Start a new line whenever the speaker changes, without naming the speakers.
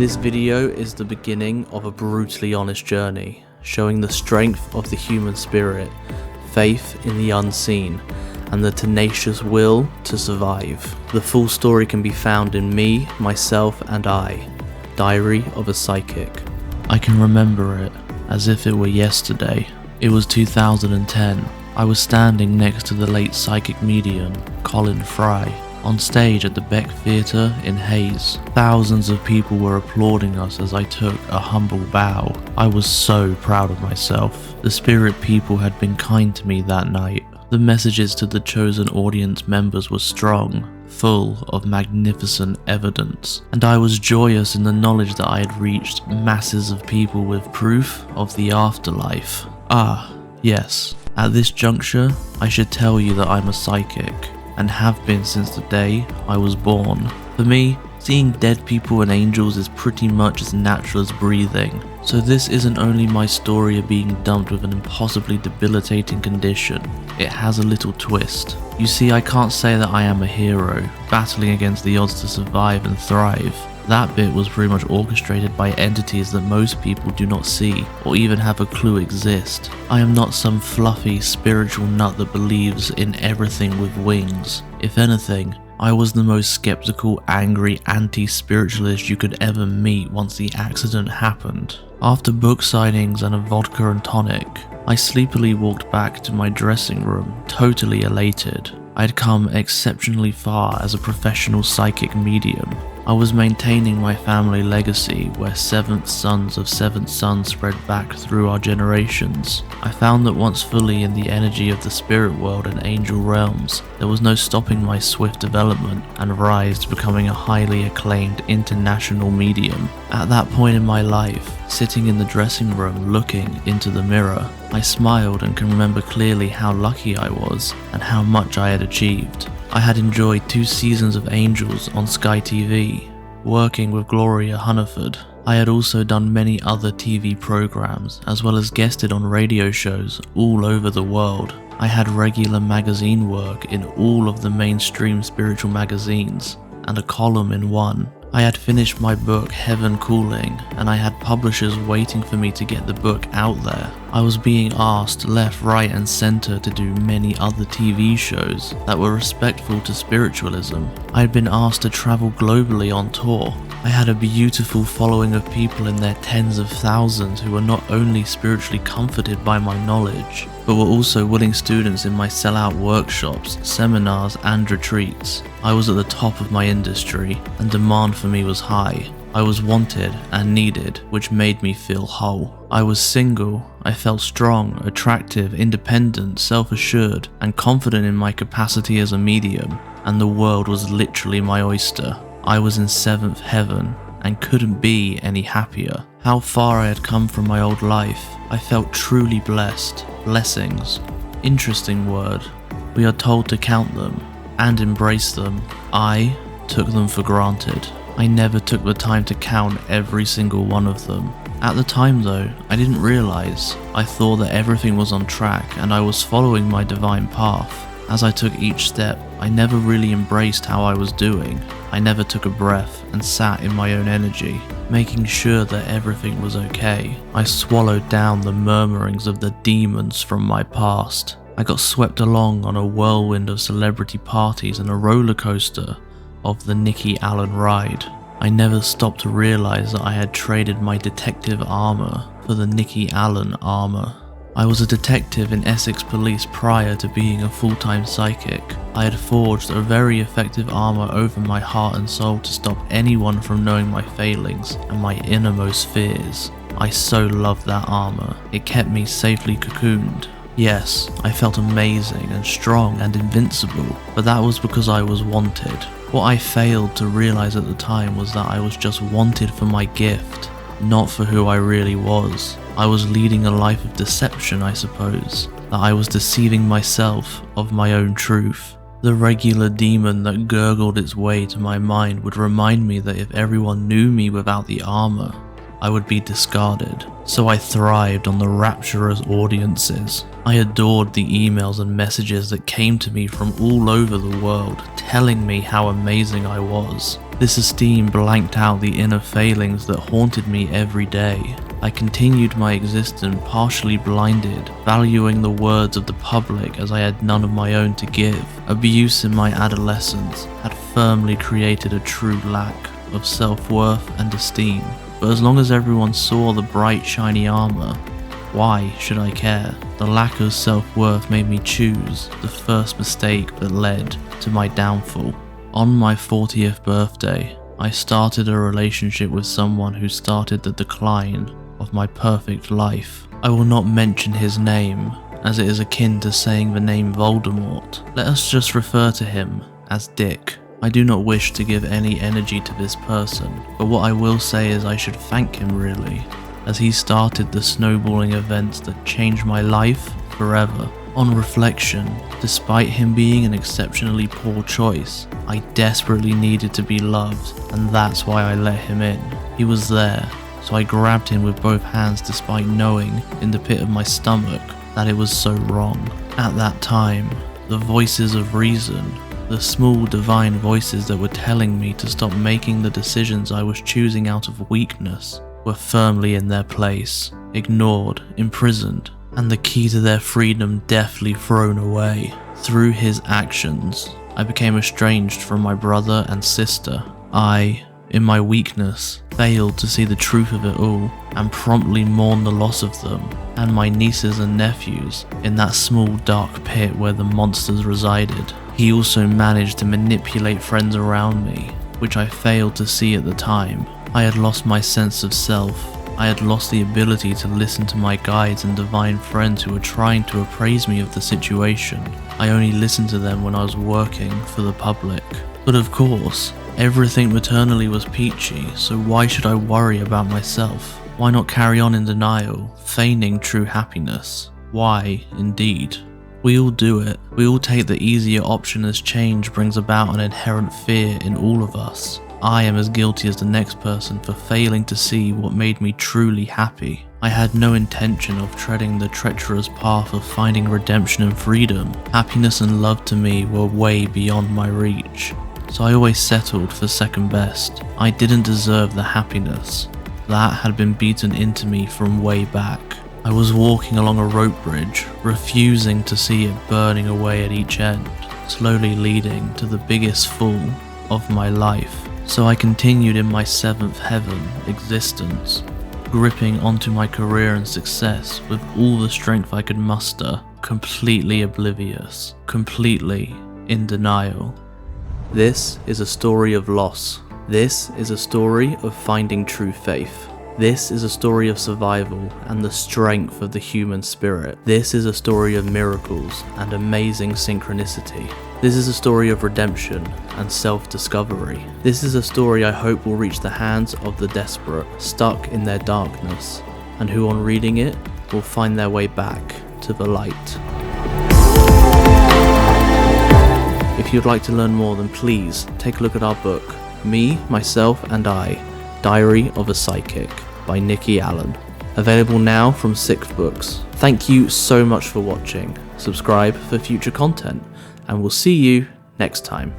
This video is the beginning of a brutally honest journey, showing the strength of the human spirit, faith in the unseen, and the tenacious will to survive. The full story can be found in Me, Myself and I, Diary of a Psychic. I can remember it as if it were yesterday. It was 2010. I was standing next to the late psychic medium, Colin Fry, on stage at the Beck Theatre in Hayes. Thousands of people were applauding us as I took a humble bow. I was so proud of myself. The spirit people had been kind to me that night. The messages to the chosen audience members were strong, full of magnificent evidence, and I was joyous in the knowledge that I had reached masses of people with proof of the afterlife. Yes, at this juncture, I should tell you that I'm a psychic, and have been since the day I was born. For me, seeing dead people and angels is pretty much as natural as breathing, so this isn't only my story of being dumped with an impossibly debilitating condition, it has a little twist. You see, I can't say that I am a hero, battling against the odds to survive and thrive. That bit was pretty much orchestrated by entities that most people do not see, or even have a clue exist. I am not some fluffy, spiritual nut that believes in everything with wings. If anything, I was the most skeptical, angry, anti-spiritualist you could ever meet once the accident happened. After book signings and a vodka and tonic, I sleepily walked back to my dressing room, totally elated. I'd come exceptionally far as a professional psychic medium. I was maintaining my family legacy where seventh sons of seventh sons spread back through our generations. I found that once fully in the energy of the spirit world and angel realms, there was no stopping my swift development and rise to becoming a highly acclaimed international medium. At that point in my life, sitting in the dressing room looking into the mirror, I smiled and can remember clearly how lucky I was and how much I had achieved. I had enjoyed 2 seasons of Angels on Sky TV, working with Gloria Hunniford. I had also done many other TV programs, as well as guested on radio shows all over the world. I had regular magazine work in all of the mainstream spiritual magazines, and a column in one. I had finished my book Heaven Calling, and I had publishers waiting for me to get the book out there. I was being asked left, right and centre to do many other TV shows that were respectful to spiritualism. I had been asked to travel globally on tour. I had a beautiful following of people in their tens of thousands who were not only spiritually comforted by my knowledge, but were also willing students in my sellout workshops, seminars and retreats. I was at the top of my industry, and demand for me was high. I was wanted and needed, which made me feel whole. I was single. I felt strong, attractive, independent, self-assured, and confident in my capacity as a medium, and the world was literally my oyster. I was in 7th heaven, and couldn't be any happier. How far I had come from my old life. I felt truly blessed. Blessings. Interesting word. We are told to count them and embrace them. I took them for granted. I never took the time to count every single one of them. At the time though, I didn't realize. I thought that everything was on track and I was following my divine path. As I took each step, I never really embraced how I was doing. I never took a breath and sat in my own energy, making sure that everything was okay. I swallowed down the murmurings of the demons from my past. I got swept along on a whirlwind of celebrity parties and a roller coaster of the Nicky Alan ride. I never stopped to realize that I had traded my detective armor for the Nicky Alan armor. I was a detective in Essex Police prior to being a full-time psychic. I had forged a very effective armor over my heart and soul to stop anyone from knowing my failings and my innermost fears. I so loved that armor. It kept me safely cocooned. Yes, I felt amazing and strong and invincible, but that was because I was wanted. What I failed to realize at the time was that I was just wanted for my gift, not for who I really was. I was leading a life of deception, I suppose, that I was deceiving myself of my own truth. The regular demon that gurgled its way to my mind would remind me that if everyone knew me without the armor, I would be discarded. So I thrived on the rapturous audiences. I adored the emails and messages that came to me from all over the world, telling me how amazing I was. This esteem blanked out the inner failings that haunted me every day. I continued my existence partially blinded, valuing the words of the public as I had none of my own to give. Abuse in my adolescence had firmly created a true lack of self-worth and esteem. But as long as everyone saw the bright shiny armor, why should I care? The lack of self-worth made me choose the first mistake that led to my downfall. On my 40th birthday, I started a relationship with someone who started the decline of my perfect life. I will not mention his name, as it is akin to saying the name Voldemort. Let us just refer to him as Dick. I do not wish to give any energy to this person, but what I will say is I should thank him really, as he started the snowballing events that changed my life forever. On reflection, despite him being an exceptionally poor choice, I desperately needed to be loved, and that's why I let him in. He was there, so I grabbed him with both hands despite knowing in the pit of my stomach that it was so wrong. At that time, the voices of reason, the small divine voices that were telling me to stop making the decisions I was choosing out of weakness, were firmly in their place, ignored, imprisoned, and the key to their freedom deftly thrown away. Through his actions, I became estranged from my brother and sister. I, in my weakness, failed to see the truth of it all and promptly mourned the loss of them and my nieces and nephews in that small dark pit where the monsters resided. He also managed to manipulate friends around me, which I failed to see at the time. I had lost my sense of self. I had lost the ability to listen to my guides and divine friends who were trying to appraise me of the situation. I only listened to them when I was working for the public. But of course, everything maternally was peachy, so why should I worry about myself? Why not carry on in denial, feigning true happiness? Why, indeed? We all do it. We all take the easier option as change brings about an inherent fear in all of us. I am as guilty as the next person for failing to see what made me truly happy. I had no intention of treading the treacherous path of finding redemption and freedom. Happiness and love to me were way beyond my reach, so I always settled for second best. I didn't deserve the happiness. That had been beaten into me from way back. I was walking along a rope bridge, refusing to see it burning away at each end, slowly leading to the biggest fall of my life. So I continued in my seventh heaven existence, gripping onto my career and success with all the strength I could muster, completely oblivious, completely in denial. This is a story of loss. This is a story of finding true faith. This is a story of survival and the strength of the human spirit. This is a story of miracles and amazing synchronicity. This is a story of redemption and self-discovery. This is a story I hope will reach the hands of the desperate, stuck in their darkness, and who on reading it will find their way back to the light. If you'd like to learn more, then please take a look at our book, Me, Myself and I, Diary of a Psychic by Nicky Alan. Available now from Sixth Books. Thank you so much for watching. Subscribe for future content, and we'll see you next time.